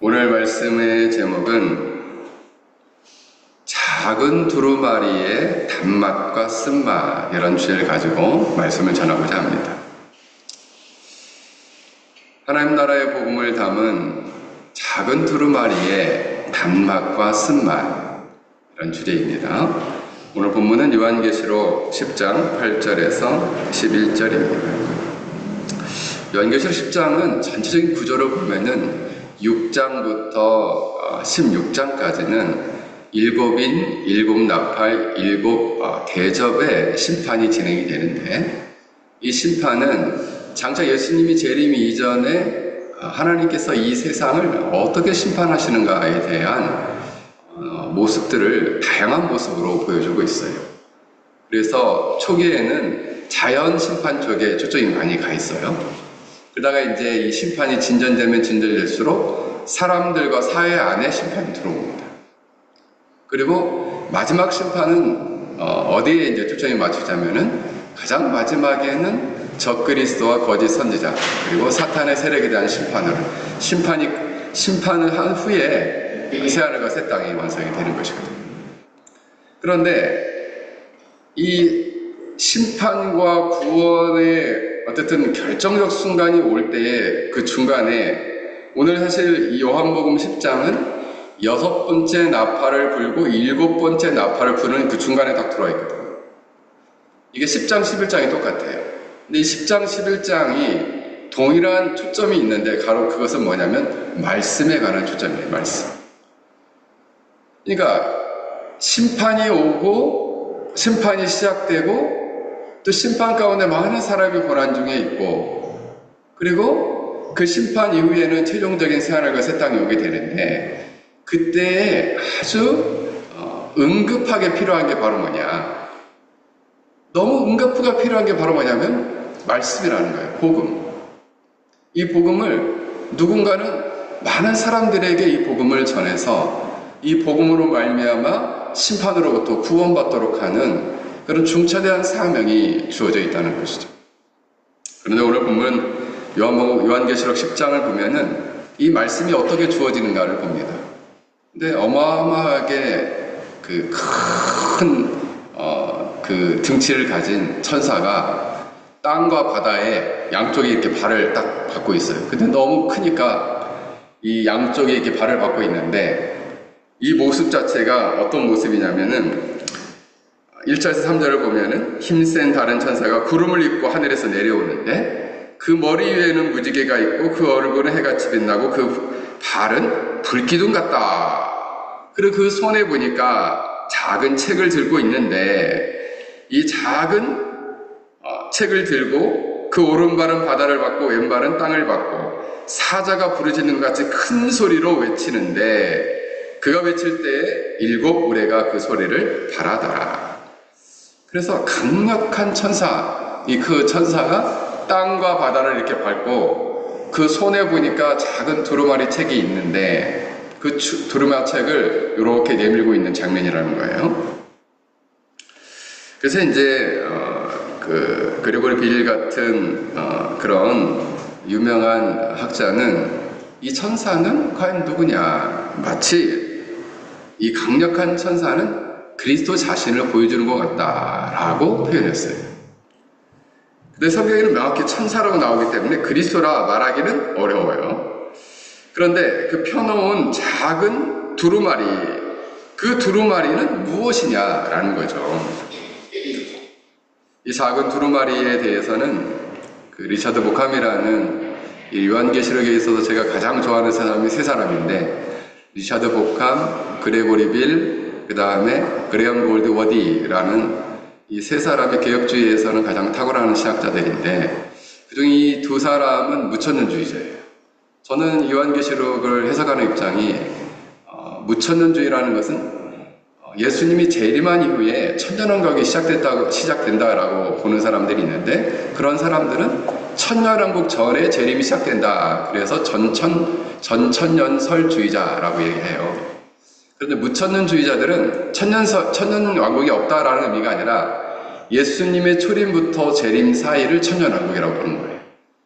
오늘 말씀의 제목은 작은 두루마리의 단맛과 쓴맛, 이런 주제를 가지고 말씀을 전하고자 합니다. 하나님 나라의 복음을 담은 작은 두루마리의 단맛과 쓴맛, 이런 주제입니다. 오늘 본문은 요한계시록 10장 8절에서 11절입니다. 요한계시록 10장은 전체적인 구조를 보면은 6장부터 16장까지는 일곱인, 일곱 나팔, 일곱 대접의 심판이 진행이 되는데, 이 심판은 장차 예수님이 재림이 이전에 하나님께서 이 세상을 어떻게 심판하시는가에 대한 모습들을 다양한 모습으로 보여주고 있어요. 그래서 초기에는 자연 심판 쪽에 초점이 많이 가 있어요. 그러다가 이제 이 심판이 진전되면 진전될수록 사람들과 사회 안에 심판이 들어옵니다. 그리고 마지막 심판은 어디에 이제 초점이 맞추자면은 가장 마지막에는 적그리스도와 거짓 선지자 그리고 사탄의 세력에 대한 심판을 한 후에 새하늘과 새 땅이 완성이 되는 것이거든요. 그런데 이 심판과 구원의 어쨌든 결정적 순간이 올 때에 그 중간에 오늘 사실 이 요한복음 10장은 6번째 나팔을 불고 7번째 나팔을 부는 그 중간에 딱 들어와 있거든요. 이게 10장, 11장이 똑같아요. 근데 이 10장, 11장이 동일한 초점이 있는데 바로 그것은 뭐냐면 말씀에 관한 초점이에요. 말씀. 그러니까 심판이 오고 심판이 시작되고 또 심판 가운데 많은 사람이 고난 중에 있고, 그리고 그 심판 이후에는 최종적인 새하늘과 새 땅이 오게 되는데, 그때에 아주 응급하게 필요한 게 바로 뭐냐, 너무 응급하게 필요한 게 바로 뭐냐면 말씀이라는 거예요. 복음. 이 복음을 누군가는 많은 사람들에게 이 복음을 전해서 이 복음으로 말미암아 심판으로부터 구원받도록 하는 그런 중차대한 사명이 주어져 있다는 것이죠. 그런데 오늘 보면 요한계시록 10장을 보면은 이 말씀이 어떻게 주어지는가를 봅니다. 근데 어마어마하게 그 큰 등치를 가진 천사가 땅과 바다에 양쪽에 이렇게 발을 딱 받고 있어요. 근데 너무 크니까 이 양쪽에 이렇게 발을 받고 있는데 이 모습 자체가 어떤 모습이냐면은 1절에서 3절을 보면은 힘센 다른 천사가 구름을 입고 하늘에서 내려오는데 그 머리 위에는 무지개가 있고 그 얼굴은 해같이 빛나고 그 발은 불기둥 같다. 그리고 그 손에 보니까 작은 책을 들고 있는데 이 작은 책을 들고 그 오른발은 바다를 받고 왼발은 땅을 받고 사자가 부르짖는 것 같이 큰 소리로 외치는데 그가 외칠 때에 7 우레가 그 소리를 바라더라. 그래서 강력한 천사, 그 천사가 땅과 바다를 이렇게 밟고 그 손에 보니까 작은 두루마리 책이 있는데 그 두루마리 책을 이렇게 내밀고 있는 장면이라는 거예요. 그래서 이제 그 그레고리 빌 같은 그런 유명한 학자는 이 천사는 과연 누구냐, 마치 이 강력한 천사는 그리스도 자신을 보여주는 것 같다라고 표현했어요. 근데 성경에는 명확히 천사라고 나오기 때문에 그리스도라 말하기는 어려워요. 그런데 그 펴놓은 작은 두루마리, 그 두루마리는 무엇이냐라는 거죠. 이 작은 두루마리에 대해서는 그 리차드 보캄이라는 이 요한계시록에 있어서 제가 가장 좋아하는 사람이 3사람인데 리차드 보캄, 그레고리 빌, 그 다음에 그레엄 골드워디라는 이 3사람의 개혁주의에서는 가장 탁월한 신학자들인데 그중 이 2사람은 무천년주의자예요. 저는 요한계시록을 해석하는 입장이 무천년주의라는 것은 예수님이 재림한 이후에 천년왕국이 시작된다라고 보는 사람들이 있는데 그런 사람들은 천년왕국 전에 재림이 시작된다. 그래서 전천년설주의자라고 얘기해요. 그런데 무천년주의자들은 천년왕국이 없다라는 의미가 아니라 예수님의 초림부터 재림 사이를 천년왕국이라고 보는 거예요.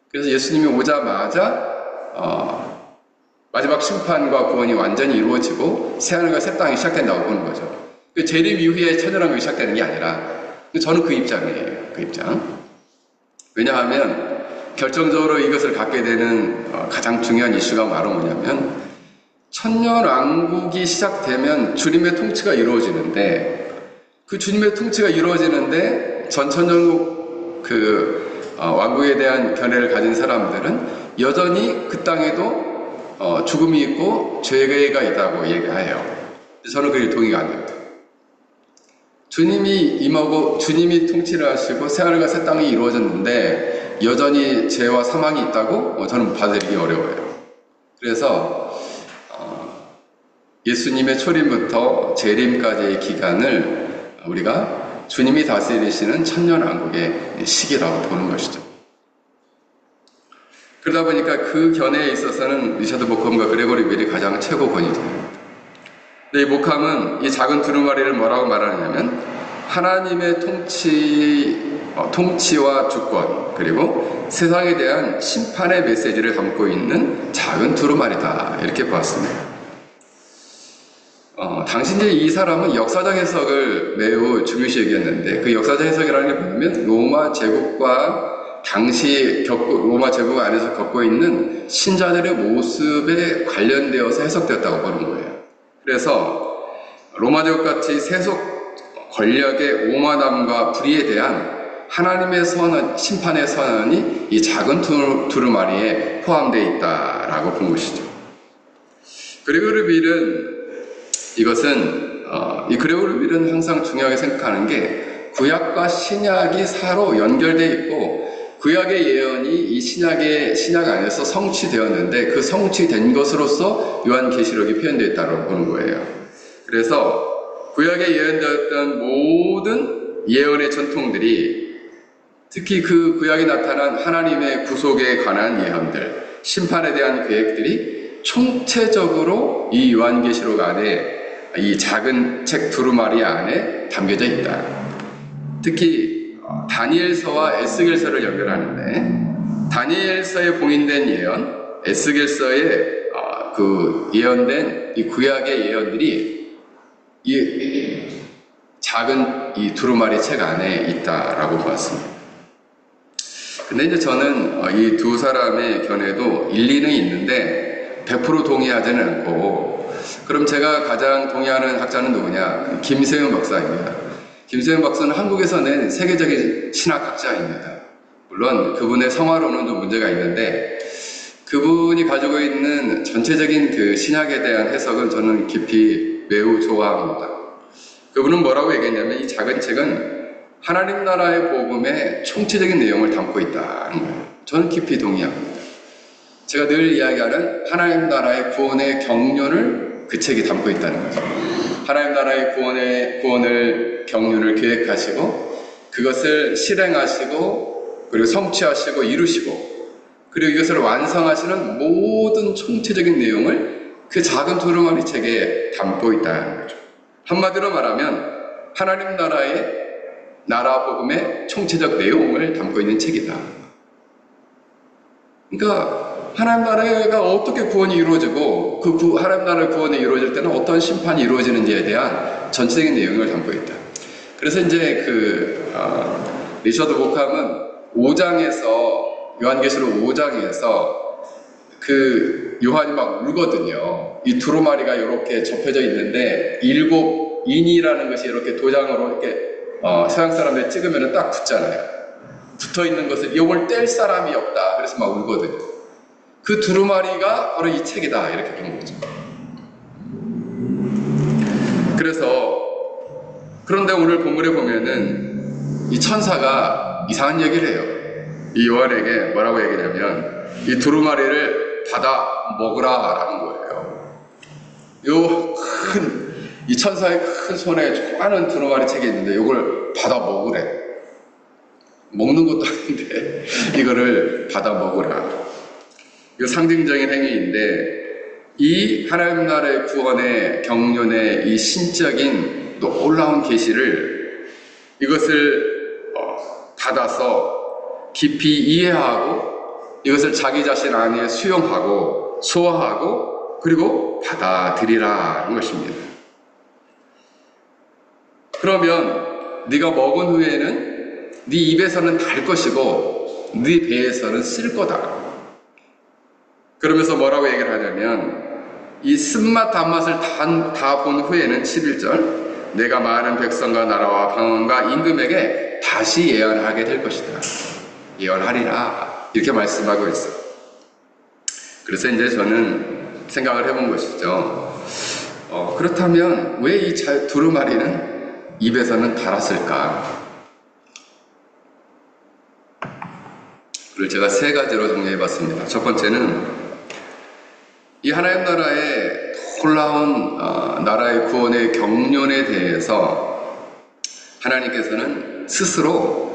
그래서 예수님이 오자마자 마지막 심판과 구원이 완전히 이루어지고 새하늘과 새 땅이 시작된다고 보는 거죠. 재림 이후에 천연왕국이 시작되는 게 아니라 저는 그 입장이에요. 그 입장. 왜냐하면 결정적으로 이것을 갖게 되는 가장 중요한 이슈가 바로 뭐냐면 천년왕국이 시작되면 주님의 통치가 이루어지는데 그 주님의 통치가 이루어지는데 전천년국 왕국에 대한 견해를 가진 사람들은 여전히 그 땅에도 죽음이 있고 죄가 있다고 얘기해요. 저는 그게 동의가 안 됩니다. 주님이 임하고 주님이 통치를 하시고 새하늘과 새 땅이 이루어졌는데 여전히 죄와 사망이 있다고 저는 받아들이기 어려워요. 그래서 예수님의 초림부터 재림까지의 기간을 우리가 주님이 다스리시는 천년왕국의 시기라고 보는 것이죠. 그러다 보니까 그 견해에 있어서는 리처드 모컴과 그레고리 윌이 가장 최고 권위자입니다. 이 모컴은 이 작은 두루마리를 뭐라고 말하느냐면 하나님의 통치와 주권 그리고 세상에 대한 심판의 메시지를 담고 있는 작은 두루마리다 이렇게 보았습니다. 당시 이제 이 사람은 역사적 해석을 매우 중요시 여겼는데 그 역사적 해석이라는 게 뭐냐면 로마 제국과 당시 로마 제국 안에서 겪고 있는 신자들의 모습에 관련되어서 해석되었다고 보는 거예요. 그래서 로마 제국같이 세속 권력의 오만함과 불의에 대한 하나님의 선언, 심판의 선언이 이 작은 두루마리에 포함되어 있다라고 본 것이죠. 그레고리 윌은 이것은 이 그레고리 윌은 항상 중요하게 생각하는 게 구약과 신약이 서로 연결되어 있고 구약의 예언이 이 신약 안에서 성취되었는데 그 성취된 것으로서 요한계시록이 표현되어 있다고 보는 거예요. 그래서 구약에 예언되었던 모든 예언의 전통들이 특히 그 구약에 나타난 하나님의 구속에 관한 예언들, 심판에 대한 계획들이 총체적으로 이 요한계시록 안에 이 작은 책 두루마리 안에 담겨져 있다. 특히 다니엘서와 에스겔서를 연결하는데 다니엘서에 봉인된 예언, 에스겔서에 그 예언된 이 구약의 예언들이 이 작은 이 두루마리 책 안에 있다라고 보았습니다. 근데 이제 저는 이 두 사람의 견해도 일리는 있는데 100% 동의하지는 않고 그럼 제가 가장 동의하는 학자는 누구냐? 김세윤 박사입니다. 김세윤 박사는 한국에서 낸 세계적인 신학학자입니다. 물론 그분의 성화론은 좀 문제가 있는데 그분이 가지고 있는 전체적인 그 신학에 대한 해석은 저는 깊이 매우 좋아합니다. 그분은 뭐라고 얘기했냐면 이 작은 책은 하나님 나라의 복음의 총체적인 내용을 담고 있다는 거예요. 저는 깊이 동의합니다. 제가 늘 이야기하는 하나님 나라의 구원의 경륜을 그 책이 담고 있다는 거죠. 하나님 나라의 구원을 경륜을 계획하시고 그것을 실행하시고 그리고 성취하시고 이루시고 그리고 이것을 완성하시는 모든 총체적인 내용을 그 작은 두루마리 책에 담고 있다는 거죠. 한마디로 말하면 하나님 나라의 나라 복음의 총체적 내용을 담고 있는 책이다. 그러니까 하나님 나라가 어떻게 구원이 이루어지고 그 하나님 나라의 구원이 이루어질 때는 어떤 심판이 이루어지는지에 대한 전체적인 내용을 담고 있다. 그래서 이제 리처드 모컴은 5장에서 요한계시록 5장에서 그 요한이 막 울거든요. 이 두루마리가 이렇게 접혀져 있는데 7인이라는 것이 이렇게 도장으로 이렇게 서양 사람들이 찍으면 딱 붙잖아요. 붙어 있는 것을 이걸 뗄 사람이 없다. 그래서 막 울거든요. 그 두루마리가 바로 이 책이다. 이렇게 본 거죠. 그래서 그런데 오늘 본문에 보면은 이 천사가 이상한 얘기를 해요. 이 요한에게 뭐라고 얘기냐면 이 두루마리를 받아 먹으라라는 거예요. 이 천사의 큰 손에 많은 두루마리 책이 있는데 이걸 받아 먹으래. 먹는 것도 아닌데 이거를 받아 먹으라. 이거 상징적인 행위인데 이 하나님 나라의 구원의 경륜의 이 신적인 놀라운 계시를 이것을 받아서 깊이 이해하고 이것을 자기 자신 안에 수용하고 소화하고 그리고 받아들이라는 것입니다. 그러면 네가 먹은 후에는 네 입에서는 달 것이고 네 배에서는 쓸 거다. 그러면서 뭐라고 얘기를 하냐면 이 쓴맛 단맛을 다 본 후에는 11절 내가 많은 백성과 나라와 방언과 임금에게 다시 예언하게 될 것이다. 예언하리라 이렇게 말씀하고 있어요. 그래서 이제 저는 생각을 해본 것이죠. 그렇다면 왜 이 두루마리는 입에서는 달았을까? 그걸 제가 세 가지로 정리해 봤습니다. 첫 번째는 이 하나님 나라의 놀라운 나라의 구원의 경륜에 대해서 하나님께서는 스스로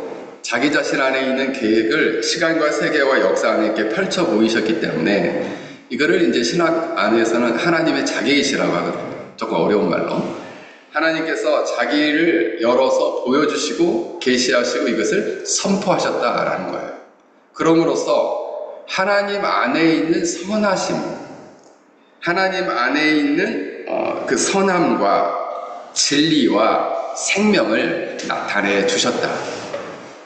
자기 자신 안에 있는 계획을 시간과 세계와 역사 안에 이렇게 펼쳐 보이셨기 때문에 이거를 이제 신학 안에서는 하나님의 자기이시라고 하거든요. 조금 어려운 말로. 하나님께서 자기를 열어서 보여주시고 계시하시고 이것을 선포하셨다라는 거예요. 그럼으로써 하나님 안에 있는 선하심, 하나님 안에 있는 그 선함과 진리와 생명을 나타내 주셨다.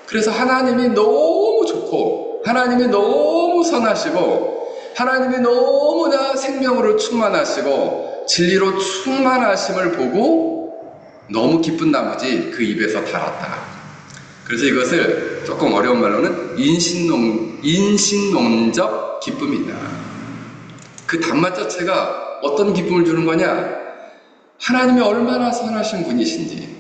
그래서 하나님이 너무 좋고 하나님이 너무 선하시고 하나님이 너무나 생명으로 충만하시고 진리로 충만하심을 보고 너무 기쁜 나머지 그 입에서 달았다. 그래서 이것을 조금 어려운 말로는 인신농적 기쁨이다. 그 단맛 자체가 어떤 기쁨을 주는 거냐? 하나님이 얼마나 선하신 분이신지,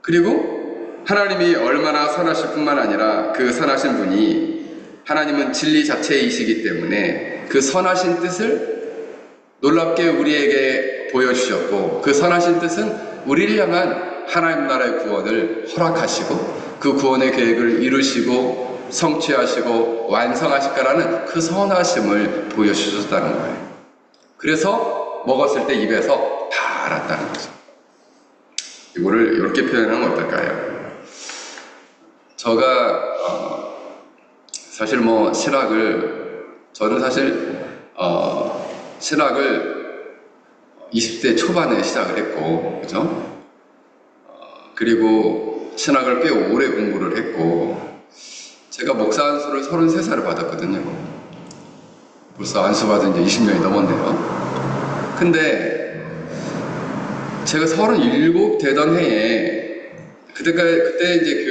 그리고 하나님이 얼마나 선하실 뿐만 아니라 그 선하신 분이 하나님은 진리 자체이시기 때문에 그 선하신 뜻을 놀랍게 우리에게 보여주셨고 그 선하신 뜻은 우리를 향한 하나님 나라의 구원을 허락하시고 그 구원의 계획을 이루시고 성취하시고 완성하실 거라는 그 선하심을 보여주셨다는 거예요. 그래서 먹었을 때 입에서 달았다는 거죠. 이거를 이렇게 표현하면 어떨까요? 사실 저는 사실 신학을 20대 초반에 시작을 했고, 그죠? 그리고 신학을 꽤 오래 공부를 했고, 제가 목사 안수를 33살을 받았거든요. 벌써 안수 받은 지 20년이 넘었네요. 근데 제가 37 되던 해에 그때 이제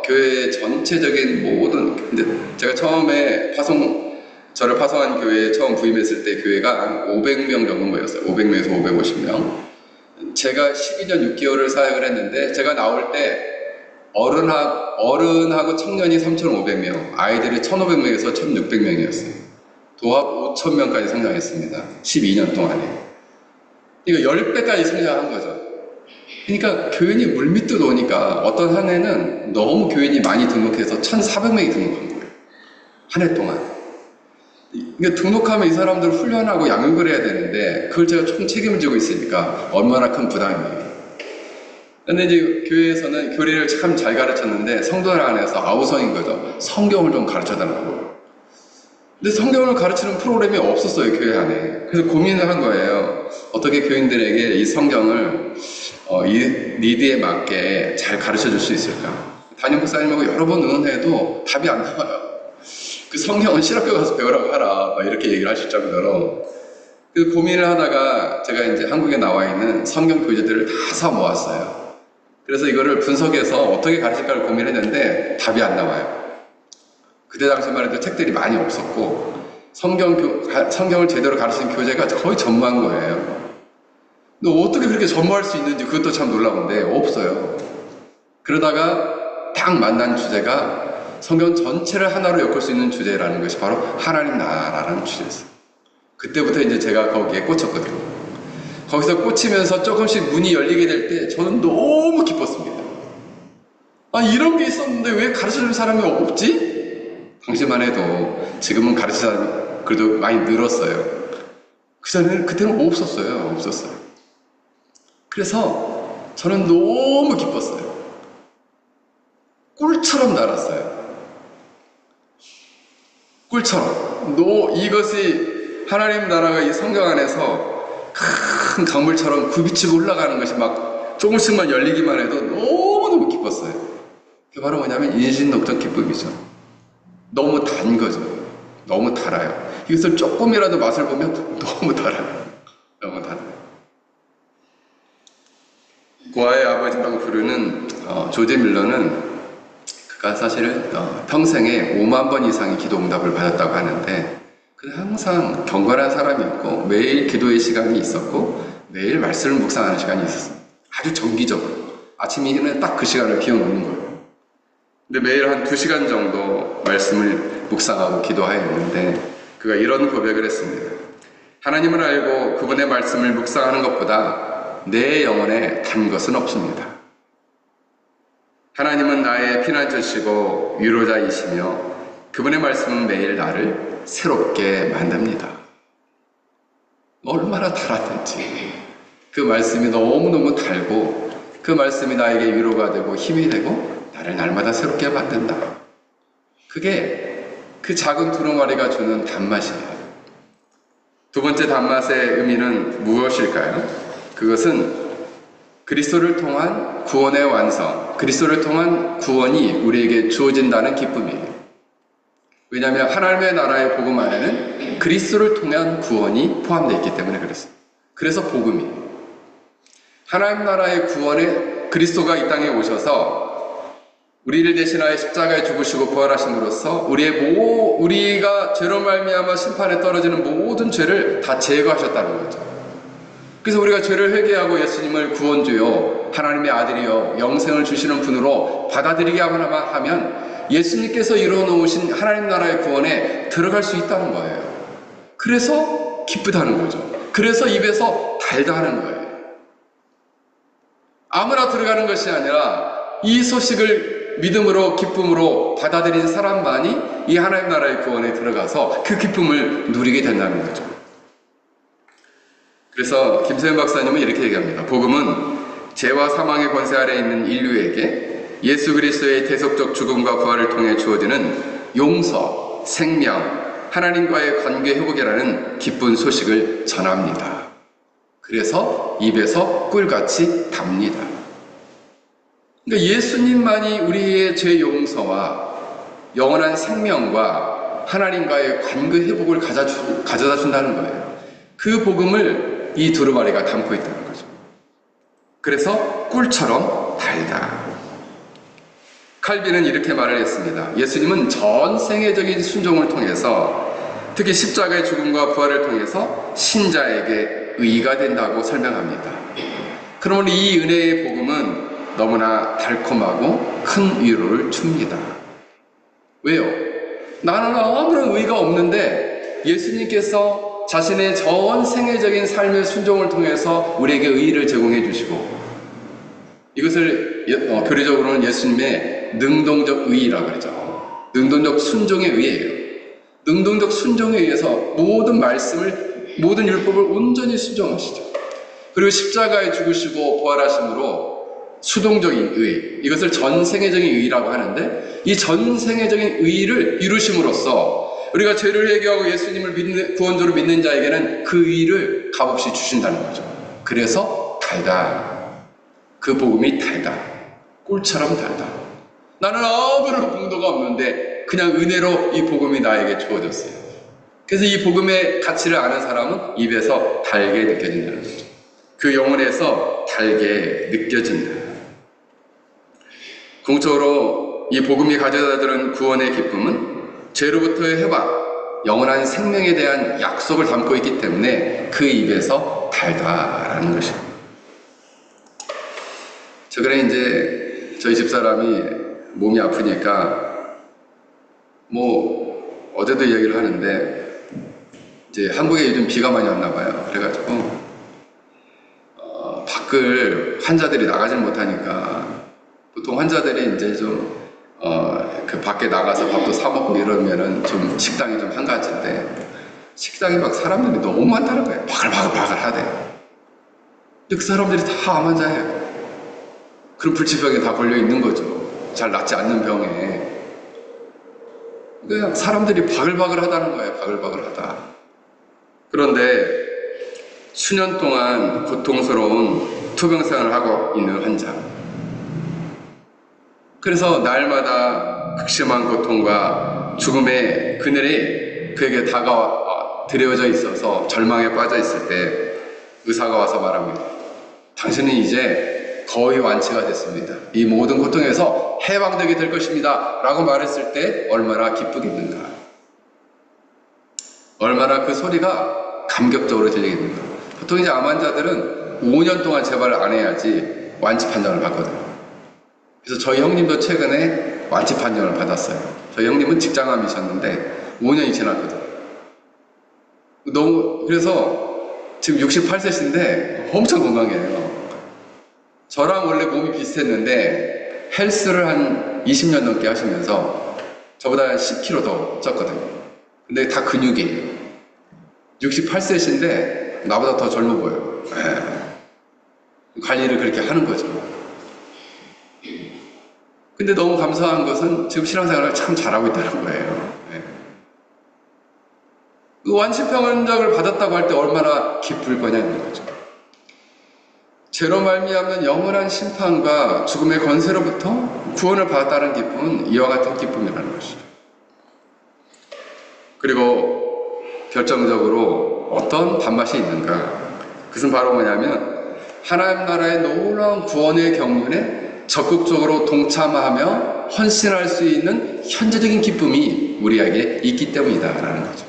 교회의 전체적인 모든, 근데 제가 처음에 저를 파송한 교회에 처음 부임했을 때 교회가 한 500명 정도 모였어요. 500명에서 550명. 제가 12년 6개월을 사역을 했는데, 제가 나올 때 어른하고 청년이 3,500명, 아이들이 1,500명에서 1,600명이었어요. 도합 5,000명까지 성장했습니다. 12년 동안에. 이거 10배까지 성장한 거죠. 그러니까 교인이 물밑도 오니까 어떤 한 해는 너무 교인이 많이 등록해서 1,400명이 등록한 거예요. 한 해 동안. 그러니까 등록하면 이 사람들 훈련하고 양육을 해야 되는데 그걸 제가 총 책임을 지고 있으니까 얼마나 큰 부담이에요. 근데 이제 교회에서는 교리를 참 잘 가르쳤는데 성도들 안에서 아우성인 거죠. 성경을 좀 가르쳐달라고. 근데 성경을 가르치는 프로그램이 없었어요, 교회 안에. 그래서 고민을 한 거예요. 어떻게 교인들에게 이 성경을 이 니드에 맞게 잘 가르쳐 줄 수 있을까? 담임 목사님하고 여러 번 의논해도 답이 안 나와요. 그 성경은 실업교 가서 배우라고 하라, 막 이렇게 얘기를 하실 정도로. 그래서 고민을 하다가 제가 이제 한국에 나와 있는 성경 교재들을 다 사 모았어요. 그래서 이거를 분석해서 어떻게 가르칠까를 고민했는데 답이 안 나와요. 그때 당시만 해도 책들이 많이 없었고 성경을 제대로 가르치는 교재가 거의 전무한 거예요. 근데 어떻게 그렇게 전무할 수 있는지 그것도 참 놀라운데 없어요. 그러다가 딱 만난 주제가 성경 전체를 하나로 엮을 수 있는 주제라는 것이 바로 하나님 나라라는 주제였어요. 그때부터 이제 제가 거기에 꽂혔거든요. 거기서 꽂히면서 조금씩 문이 열리게 될 때 저는 너무 기뻤습니다. 이런 게 있었는데 왜 가르쳐줄 사람이 없지? 당시만 해도 지금은 가르치는 사람이 그래도 많이 늘었어요. 그때는 없었어요. 그래서 저는 너무 기뻤어요. 꿀처럼 날았어요. 꿀처럼. 이것이 하나님 나라가 이 성경 안에서 큰 강물처럼 굽이치고 올라가는 것이 막 조금씩만 열리기만 해도 너무너무 기뻤어요. 그게 바로 뭐냐면 인신녹적 기쁨이죠. 너무 단 거죠. 너무 달아요. 이것을 조금이라도 맛을 보면 너무 달아요. 너무 달아요. 고아의 아버지라고 부르는 조제 밀러는 그가 사실은 평생에 5만 번 이상의 기도 응답을 받았다고 하는데, 그는 항상 경건한 사람이었고 매일 기도의 시간이 있었고 매일 말씀을 묵상하는 시간이 있었어요. 아주 정기적으로 아침이면 딱 그 시간을 비워놓는 거예요. 근데 매일 한 2시간 정도 말씀을 묵상하고 기도하였는데, 그가 이런 고백을 했습니다. 하나님을 알고 그분의 말씀을 묵상하는 것보다 내 영혼에 단 것은 없습니다. 하나님은 나의 피난처시고 위로자이시며 그분의 말씀은 매일 나를 새롭게 만듭니다. 얼마나 달았든지 그 말씀이 너무너무 달고 그 말씀이 나에게 위로가 되고 힘이 되고 나를 날마다 새롭게 만든다. 그게 그 작은 두루마리가 주는 단맛이에요. 두 번째 단맛의 의미는 무엇일까요? 그것은 그리스도를 통한 구원의 완성, 그리스도를 통한 구원이 우리에게 주어진다는 기쁨이에요. 왜냐하면 하나님의 나라의 복음 안에는 그리스도를 통한 구원이 포함되어 있기 때문에 그렇습니다. 그래서 복음이에요. 하나님 나라의 구원에 그리스도가 이 땅에 오셔서 우리를 대신하여 십자가에 죽으시고 부활하심으로써 우리가 죄로 말미암아 심판에 떨어지는 모든 죄를 다 제거하셨다는 거죠. 그래서 우리가 죄를 회개하고 예수님을 구원주요 하나님의 아들이요 영생을 주시는 분으로 받아들이기만 하면 예수님께서 이루어놓으신 하나님 나라의 구원에 들어갈 수 있다는 거예요. 그래서 기쁘다는 거죠. 그래서 입에서 달다 하는 거예요. 아무나 들어가는 것이 아니라 이 소식을 믿음으로 기쁨으로 받아들인 사람만이 이 하나님 나라의 구원에 들어가서 그 기쁨을 누리게 된다는 거죠. 그래서 김세현 박사님은 이렇게 얘기합니다. 복음은 죄와 사망의 권세 아래 있는 인류에게 예수 그리스도의 대속적 죽음과 부활을 통해 주어지는 용서, 생명, 하나님과의 관계 회복이라는 기쁜 소식을 전합니다. 그래서 입에서 꿀같이 답니다. 그러니까 예수님만이 우리의 죄 용서와 영원한 생명과 하나님과의 관계 회복을 가져다 준다는 거예요. 그 복음을 이 두루마리가 담고 있다는 거죠. 그래서 꿀처럼 달다. 칼빈은 이렇게 말을 했습니다. 예수님은 전 세계적인 순종을 통해서 특히 십자가의 죽음과 부활을 통해서 신자에게 의가 된다고 설명합니다. 그러므로 이 은혜의 복음은 너무나 달콤하고 큰 위로를 줍니다. 왜요? 나는 아무런 의가 없는데 예수님께서 자신의 전 세계적인 삶의 순종을 통해서 우리에게 의의를 제공해 주시고, 이것을 교리적으로는 예수님의 능동적 의의라고 그러죠. 능동적 순종의 의의예요. 능동적 순종에 의해서 모든 말씀을, 모든 율법을 온전히 순종하시죠. 그리고 십자가에 죽으시고 부활하심으로 수동적인 의, 이것을 전 세계적인 의의라고 하는데, 이 전 세계적인 의의를 이루심으로써 우리가 죄를 회개하고 예수님을 구원주로 믿는 자에게는 그 의의를 값없이 주신다는 거죠. 그래서 달다. 그 복음이 달다. 꿀처럼 달다. 나는 아무런 공도가 없는데 그냥 은혜로 이 복음이 나에게 주어졌어요. 그래서 이 복음의 가치를 아는 사람은 입에서 달게 느껴진다는 거죠. 그 영혼에서 달게 느껴진다. 공적으로 이 복음이 가져다주는 구원의 기쁨은 죄로부터의 해방, 영원한 생명에 대한 약속을 담고 있기 때문에 그 입에서 달다라는 것입니다. 최근에 이제 저희 집사람이 몸이 아프니까 어제도 얘기를 하는데, 이제 한국에 요즘 비가 많이 왔나 봐요. 그래가지고 밖을 환자들이 나가질 못하니까 보통 환자들이 이제 좀 그 밖에 나가서 밥도 사 먹고 이러면은 좀 식당이 좀 한가한데, 식당에 막 사람들이 너무 많다는 거예요. 바글바글 하대. 근데 그 사람들이 다 암 환자예요. 그럼 불치병에 다 걸려 있는 거죠. 잘 낫지 않는 병에. 그냥 사람들이 바글바글하다는 거예요. 바글바글하다. 그런데 수년 동안 고통스러운 투병생활을 하고 있는 환자. 그래서 날마다 극심한 고통과 죽음의 그늘이 그에게 드려져 있어서 절망에 빠져 있을 때 의사가 와서 말합니다. 당신은 이제 거의 완치가 됐습니다. 이 모든 고통에서 해방되게 될 것입니다. 라고 말했을 때 얼마나 기쁘겠는가. 얼마나 그 소리가 감격적으로 들리겠는가. 보통 이제 암 환자들은 5년 동안 재발을 안 해야지 완치 판정을 받거든요. 그래서 저희 형님도 최근에 완치 판정을 받았어요. 저희 형님은 직장암이셨는데 5년이 지났거든요. 그래서 지금 68세신데 엄청 건강해요. 저랑 원래 몸이 비슷했는데 헬스를 한 20년 넘게 하시면서 저보다 10kg 더 쪘거든요. 근데 다 근육이에요. 68세신데 나보다 더 젊어 보여요. 관리를 그렇게 하는 거죠. 근데 너무 감사한 것은 지금 신앙생활을 참 잘하고 있다는 거예요. 그 완치평원작을 받았다고 할 때 얼마나 기쁠 거냐는 거죠. 죄로 말미암는 영원한 심판과 죽음의 권세로부터 구원을 받았다는 기쁨은 이와 같은 기쁨이라는 것이죠. 그리고 결정적으로 어떤 단맛이 있는가? 그것은 바로 뭐냐면 하나님 나라의 놀라운 구원의 경륜에 적극적으로 동참하며 헌신할 수 있는 현재적인 기쁨이 우리에게 있기 때문이다라는 거죠.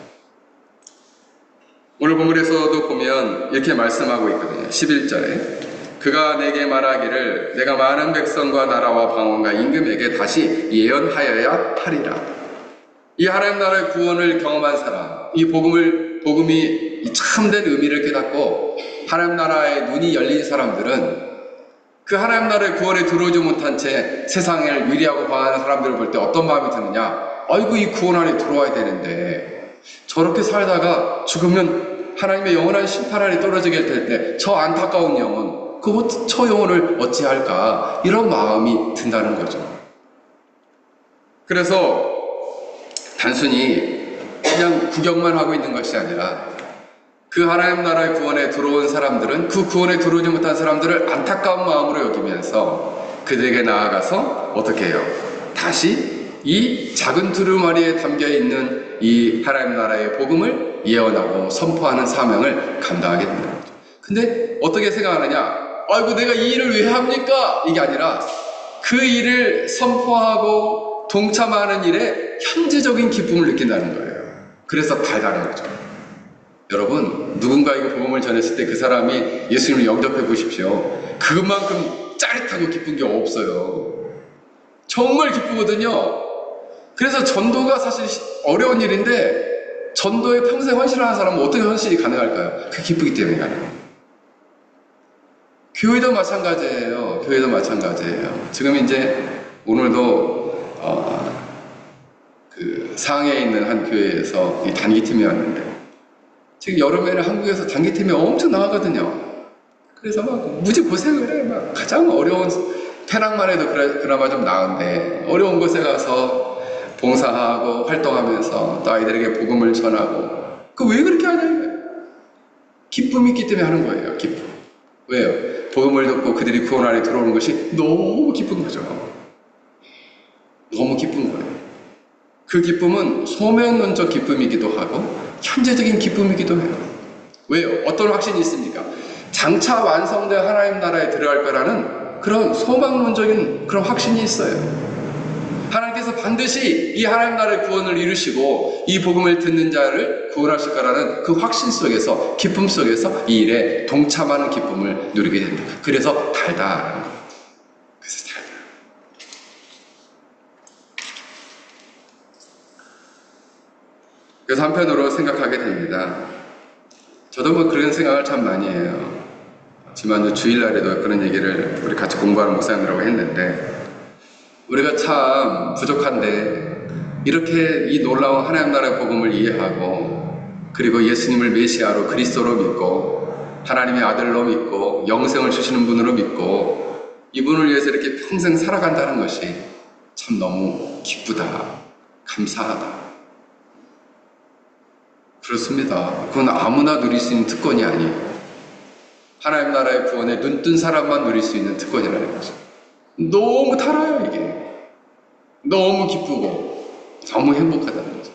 오늘 본문에서도 보면 이렇게 말씀하고 있거든요. 11절에 그가 내게 말하기를 내가 많은 백성과 나라와 방언과 임금에게 다시 예언하여야 하리라. 이 하나님 나라의 구원을 경험한 사람, 이 복음이 참된 의미를 깨닫고 하나님 나라의 눈이 열린 사람들은 그 하나님 나라의 구원에 들어오지 못한 채 세상을 위리하고 방하는 사람들을 볼 때 어떤 마음이 드느냐? 아이고 이 구원 안에 들어와야 되는데 저렇게 살다가 죽으면 하나님의 영원한 심판 안에 떨어지게 될 때 저 안타까운 영혼, 저 영혼을 어찌할까? 이런 마음이 든다는 거죠. 그래서 단순히 그냥 구경만 하고 있는 것이 아니라 그 하나님 나라의 구원에 들어온 사람들은 그 구원에 들어오지 못한 사람들을 안타까운 마음으로 여기면서 그들에게 나아가서 어떻게 해요? 다시 이 작은 두루마리에 담겨있는 이 하나님 나라의 복음을 예언하고 선포하는 사명을 감당하게 됩니다. 근데 어떻게 생각하느냐? 아이고 내가 이 일을 왜 합니까? 이게 아니라 그 일을 선포하고 동참하는 일에 현재적인 기쁨을 느낀다는 거예요. 그래서 달다는 거죠. 여러분 누군가에게 복음을 전했을 때 그 사람이 예수님을 영접해 보십시오. 그만큼 짜릿하고 기쁜 게 없어요. 정말 기쁘거든요. 그래서 전도가 사실 어려운 일인데 전도에 평생 헌신하는 사람은 어떻게 헌신이 가능할까요? 그게 기쁘기 때문이 아니에요. 교회도 마찬가지예요. 교회도 마찬가지예요. 지금 이제 오늘도 그 상해에 있는 한 교회에서 이 단기팀이었는데 지금 여름에는 한국에서 단기팀이 엄청 나가거든요. 그래서 막 무지 고생을 해. 막 가장 어려운 페랑만 해도 그나마 좀 나은데 어려운 곳에 가서 봉사하고 활동하면서 또 아이들에게 복음을 전하고 그 왜 그렇게 하냐? 기쁨이 있기 때문에 하는 거예요. 기쁨. 왜요? 복음을 듣고 그들이 구원 안에 들어오는 것이 너무 기쁜 거죠. 너무 기쁜 거예요. 그 기쁨은 소명론적 기쁨이기도 하고 현재적인 기쁨이기도 해요. 왜요? 어떤 확신이 있습니까? 장차 완성된 하나님 나라에 들어갈 거라는 그런 소망론적인 그런 확신이 있어요. 하나님께서 반드시 이 하나님 나라의 구원을 이루시고 이 복음을 듣는 자를 구원하실 거라는 그 확신 속에서 기쁨 속에서 이 일에 동참하는 기쁨을 누리게 된다. 그래서 달다라는 거예요. 그래서 달다. 그래서 한편으로 생각하게 됩니다. 저도 뭐 그런 생각을 참 많이 해요. 지난주 주일날에도 그런 얘기를 우리 같이 공부하는 목사님들하고 했는데 우리가 참 부족한데 이렇게 이 놀라운 하나님 나라의 복음을 이해하고 그리고 예수님을 메시아로 그리스도로 믿고 하나님의 아들로 믿고 영생을 주시는 분으로 믿고 이분을 위해서 이렇게 평생 살아간다는 것이 참 너무 기쁘다, 감사하다. 그렇습니다. 그건 아무나 누릴 수 있는 특권이 아니에요. 하나님 나라의 구원에 눈뜬 사람만 누릴 수 있는 특권이라는 거죠. 너무 달아요, 이게. 너무 기쁘고 너무 행복하다는 거죠.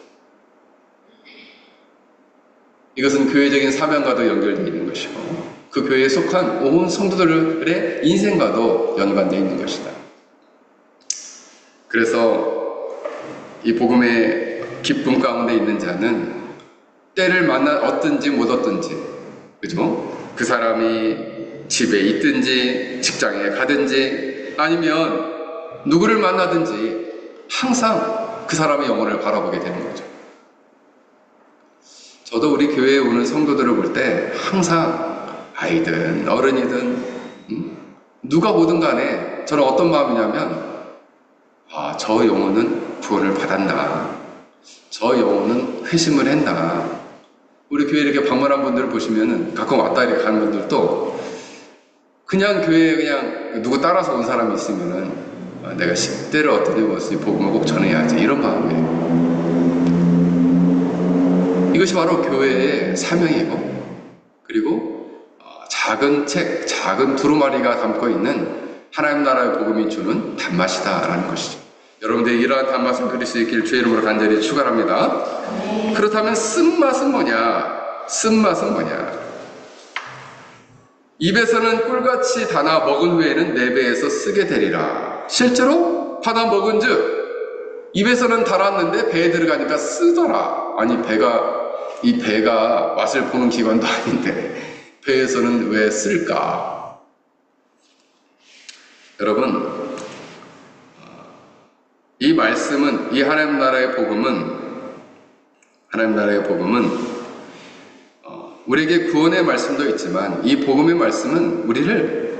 이것은 교회적인 사명과도 연결되어 있는 것이고 그 교회에 속한 온 성도들의 인생과도 연관되어 있는 것이다. 그래서 이 복음의 기쁨 가운데 있는 자는 때를 만나 얻든지 못 얻든지, 그죠? 그 사람이 집에 있든지 직장에 가든지 아니면 누구를 만나든지 항상 그 사람의 영혼을 바라보게 되는 거죠. 저도 우리 교회에 오는 성도들을 볼 때 항상 아이든 어른이든 누가 보든 간에 저는 어떤 마음이냐면 저 영혼은 구원을 받았나, 저 영혼은 회심을 했나. 우리 교회 이렇게 방문한 분들을 보시면은 가끔 왔다 이렇게 가는 분들도 그냥 교회에 그냥 누구 따라서 온 사람이 있으면은 내가 10대를 어떻게 먹었으니 복음을 꼭 전해야지, 이런 마음이에요. 이것이 바로 교회의 사명이고, 그리고 작은 책, 작은 두루마리가 담고 있는 하나님 나라의 복음이 주는 단맛이다라는 것이죠. 여러분들이 이러한 단맛을 그릴 수 있길 주의 이름으로 간절히 축원합니다. 그렇다면 쓴맛은 뭐냐? 쓴맛은 뭐냐? 입에서는 꿀같이 달아 먹은 후에는 내 배에서 쓰게 되리라. 실제로 받아 먹은즉 입에서는 달았는데 배에 들어가니까 쓰더라. 아니, 이 배가 맛을 보는 기관도 아닌데 배에서는 왜 쓸까? 여러분, 이 말씀은, 이 하나님 나라의 복음은 우리에게 구원의 말씀도 있지만 이 복음의 말씀은 우리를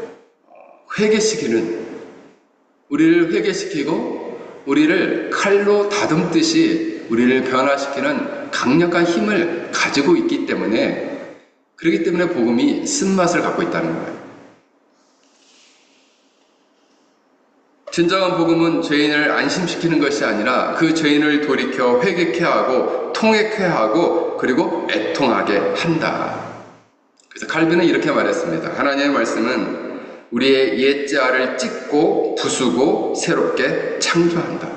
회개시키고 우리를 칼로 다듬듯이 우리를 변화시키는 강력한 힘을 가지고 있기 때문에, 그렇기 때문에 복음이 쓴맛을 갖고 있다는 거예요. 진정한 복음은 죄인을 안심시키는 것이 아니라 그 죄인을 돌이켜 회개케 하고 통회케 하고 그리고 애통하게 한다. 그래서 칼빈은 이렇게 말했습니다. 하나님의 말씀은 우리의 옛자를 찢고 부수고 새롭게 창조한다.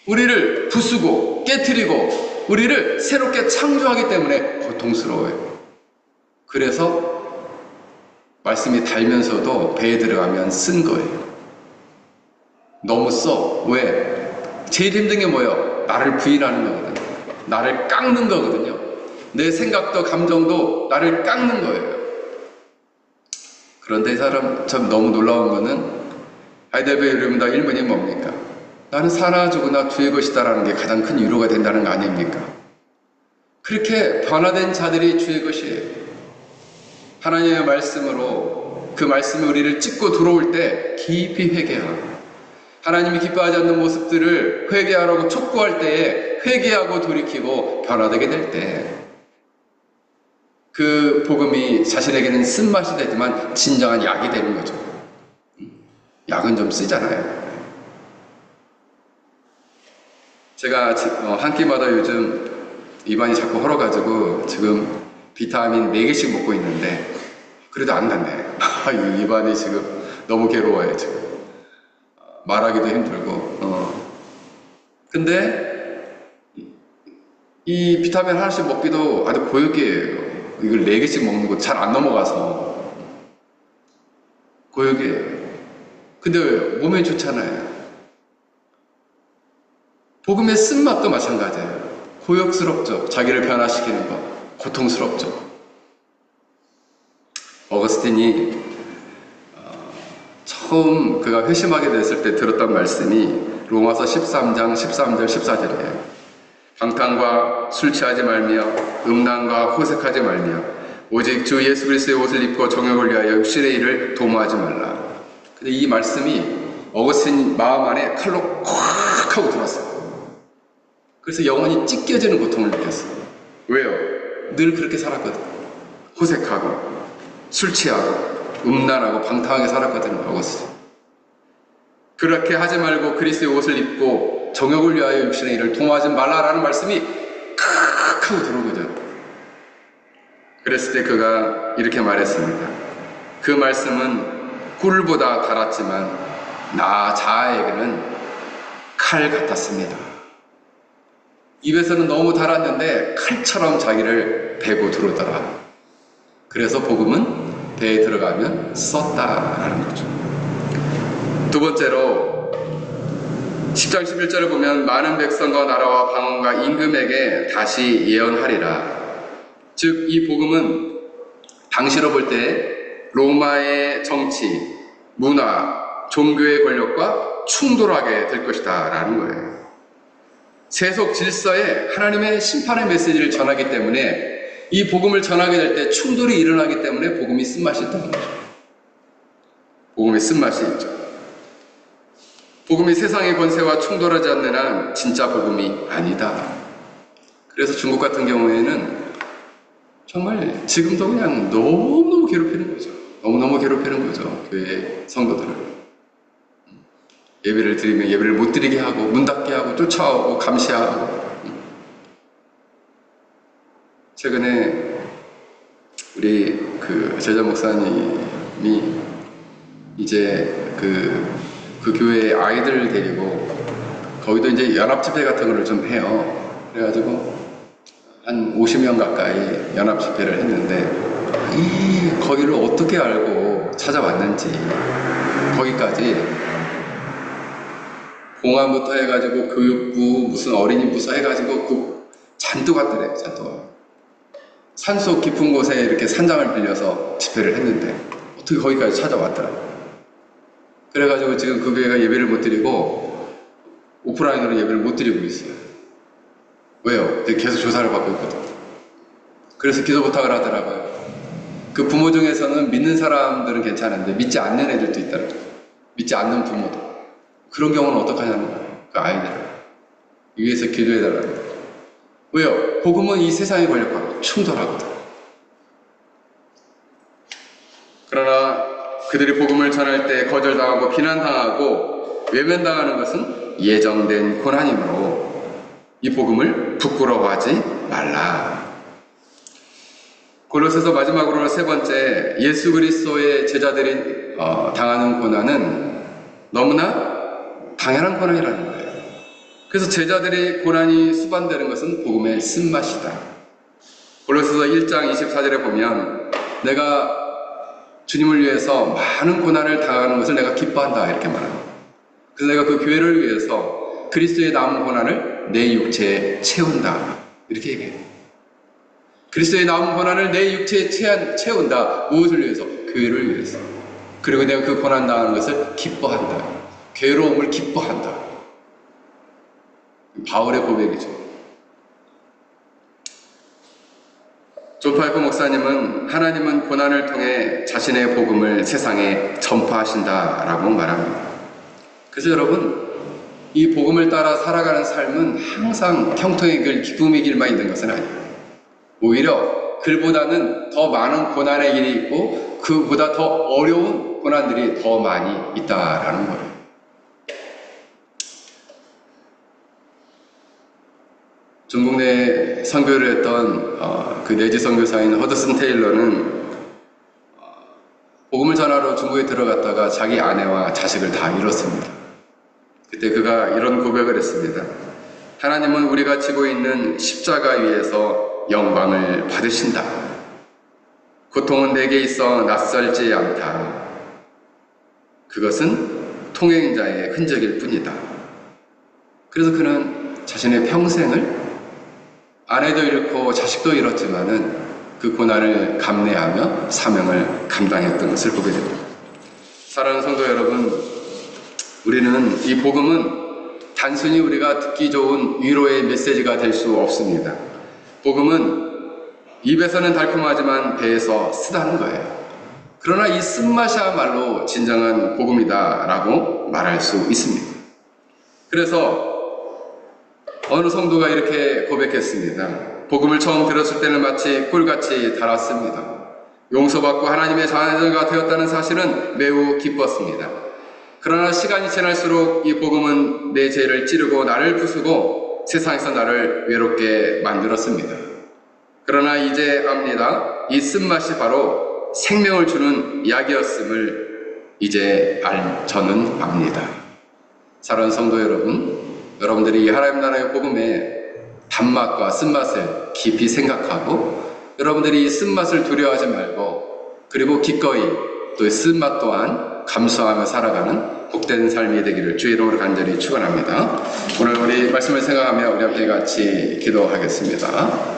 우리를 부수고 깨트리고 우리를 새롭게 창조하기 때문에 고통스러워요. 그래서 말씀이 달면서도 배에 들어가면 쓴 거예요. 너무 써. 왜? 제일 힘든 게 뭐예요? 나를 부인하는 거거든요. 나를 깎는 거거든요. 내 생각도 감정도 나를 깎는 거예요. 그런데 이 사람 참 너무 놀라운 거는 하이델베르 이름다 1문이 뭡니까? 나는 사나 죽으나 주의 것이다라는 게 가장 큰 위로가 된다는 거 아닙니까? 그렇게 변화된 자들이 주의 것이에요. 하나님의 말씀으로 그 말씀이 우리를 찢고 들어올 때 깊이 회개하고, 하나님이 기뻐하지 않는 모습들을 회개하라고 촉구할 때에 회개하고 돌이키고 변화되게 될 때 그 복음이 자신에게는 쓴맛이 되지만 진정한 약이 되는 거죠. 약은 좀 쓰잖아요. 제가 한 끼마다 요즘 입안이 자꾸 헐어가지고 지금 비타민 4개씩 먹고 있는데 그래도 안 낫네. 입안이 지금 너무 괴로워요. 지금 말하기도 힘들고. 근데 이 비타민 하나씩 먹기도 아주 고역이에요. 이걸 4개씩 먹는 거 잘 안 넘어가서 고역이에요. 근데 몸에 좋잖아요. 복음의 쓴맛도 마찬가지예요. 고역스럽죠. 자기를 변화시키는 것. 고통스럽죠. 어거스틴이 처음 그가 회심하게 됐을 때 들었던 말씀이 로마서 13장 13절 14절이에요. 방탕과 술 취하지 말며 음란과 호색하지 말며 오직 주 예수 그리스도의 옷을 입고 정욕을 위하여 육신의 일을 도모하지 말라. 근데 이 말씀이 어거스틴 마음 안에 칼로 콱 하고 들어왔어요. 그래서 영혼이 찢겨지는 고통을 느꼈어요. 왜요? 늘 그렇게 살았거든. 호색하고 술 취하고 음란하고 방탕하게 살았거든요. 어거스틴. 그렇게 하지 말고 그리스도의 옷을 입고 정욕을 위하여 육신의 일을 도모하지 말라라는 말씀이 칵 하고 들어오거든. 그랬을 때 그가 이렇게 말했습니다. 그 말씀은 꿀보다 달았지만 나 자아에게는 칼 같았습니다. 입에서는 너무 달았는데 칼처럼 자기를 베고 들어오더라. 그래서 복음은 배에 들어가면 썼다라는 거죠. 두 번째로 10장 11절을 보면 많은 백성과 나라와 방언과 임금에게 다시 예언하리라. 즉 이 복음은 당시로 볼 때 로마의 정치, 문화, 종교의 권력과 충돌하게 될 것이다 라는 거예요. 세속 질서에 하나님의 심판의 메시지를 전하기 때문에 이 복음을 전하게 될 때 충돌이 일어나기 때문에 복음이 쓴맛이 있다는 거죠. 복음의 쓴맛이 있죠. 복음이 세상의 권세와 충돌하지 않는 한 진짜 복음이 아니다. 그래서 중국 같은 경우에는 정말 지금도 그냥 너무너무 괴롭히는 거죠. 너무너무 괴롭히는 거죠. 교회 성도들을. 예배를 드리면 예배를 못 드리게 하고 문 닫게 하고 쫓아오고 감시하고. 최근에 우리 제자 목사님이 이제 그 교회 아이들을 데리고 거기도 이제 연합집회 같은 거를 좀 해요. 그래가지고 한 50명 가까이 연합집회를 했는데 거기를 어떻게 알고 찾아왔는지 거기까지 공안부터 해가지고 교육부 무슨 어린이 부서 해가지고 잔뜩 왔더래. 잔뜩 산속 깊은 곳에 이렇게 산장을 빌려서 집회를 했는데 어떻게 거기까지 찾아왔더라. 그래가지고 지금 그 교회가 예배를 못 드리고 오프라인으로 예배를 못 드리고 있어요. 왜요? 계속 조사를 받고 있거든. 그래서 기도 부탁을 하더라고요. 그 부모 중에서는 믿는 사람들은 괜찮은데 믿지 않는 애들도 있다는 거예요. 믿지 않는 부모도. 그런 경우는 어떡하냐는 거예요. 그 아이들을 위해서 기도해달라는 거예요. 왜요? 복음은 이 세상의 권력과 충돌하거든. 그러나 그들이 복음을 전할 때 거절당하고 비난당하고 외면당하는 것은 예정된 고난이므로 이 복음을 부끄러워하지 말라. 골로새서 마지막으로 세 번째, 예수 그리스도의 제자들이 당하는 고난은 너무나 당연한 고난이라는 거예요. 그래서 제자들의 고난이 수반되는 것은 복음의 쓴맛이다. 골로새서 1장 24절에 보면 내가 주님을 위해서 많은 고난을 당하는 것을 내가 기뻐한다 이렇게 말합니다. 그래서 내가 그 교회를 위해서 그리스도의 남은 고난을 내 육체에 채운다 이렇게 얘기해요. 그리스도의 남은 고난을 내 육체에 채운다. 무엇을 위해서? 교회를 위해서. 그리고 내가 그 고난 당하는 것을 기뻐한다. 괴로움을 기뻐한다. 바울의 고백이죠. 존 파이퍼 목사님은 하나님은 고난을 통해 자신의 복음을 세상에 전파하신다라고 말합니다. 그래서 여러분, 이 복음을 따라 살아가는 삶은 항상 형통의 길, 기쁨의 길만 있는 것은 아니에요. 오히려 그보다는 더 많은 고난의 길이 있고 그보다 더 어려운 고난들이 더 많이 있다라는 거예요. 중국 내 선교를 했던 그 내지 선교사인 허드슨 테일러는 복음을 전하러 중국에 들어갔다가 자기 아내와 자식을 다 잃었습니다. 그때 그가 이런 고백을 했습니다. 하나님은 우리가 지고 있는 십자가 위에서 영광을 받으신다. 고통은 내게 있어 낯설지 않다. 그것은 통행자의 흔적일 뿐이다. 그래서 그는 자신의 평생을 아내도 잃고 자식도 잃었지만은 그 고난을 감내하며 사명을 감당했던 것을 보게 됩니다. 사랑하는 성도 여러분, 우리는 이 복음은 단순히 우리가 듣기 좋은 위로의 메시지가 될 수 없습니다. 복음은 입에서는 달콤하지만 배에서 쓰다는 거예요. 그러나 이 쓴맛이야말로 진정한 복음이다라고 말할 수 있습니다. 그래서 어느 성도가 이렇게 고백했습니다. 복음을 처음 들었을 때는 마치 꿀같이 달았습니다. 용서받고 하나님의 자녀가 되었다는 사실은 매우 기뻤습니다. 그러나 시간이 지날수록 이 복음은 내 죄를 찌르고 나를 부수고 세상에서 나를 외롭게 만들었습니다. 그러나 이제 압니다. 이 쓴맛이 바로 생명을 주는 약이었음을 이제 저는 압니다. 사랑하는 성도 여러분, 여러분들이 이 하나님 나라의 복음의 단맛과 쓴맛을 깊이 생각하고 여러분들이 이 쓴맛을 두려워하지 말고 그리고 기꺼이 또 이 쓴맛 또한 감수하며 살아가는 복된 삶이 되기를 주의 이름으로 간절히 축원합니다. 오늘 우리 말씀을 생각하며 우리 함께 같이 기도하겠습니다.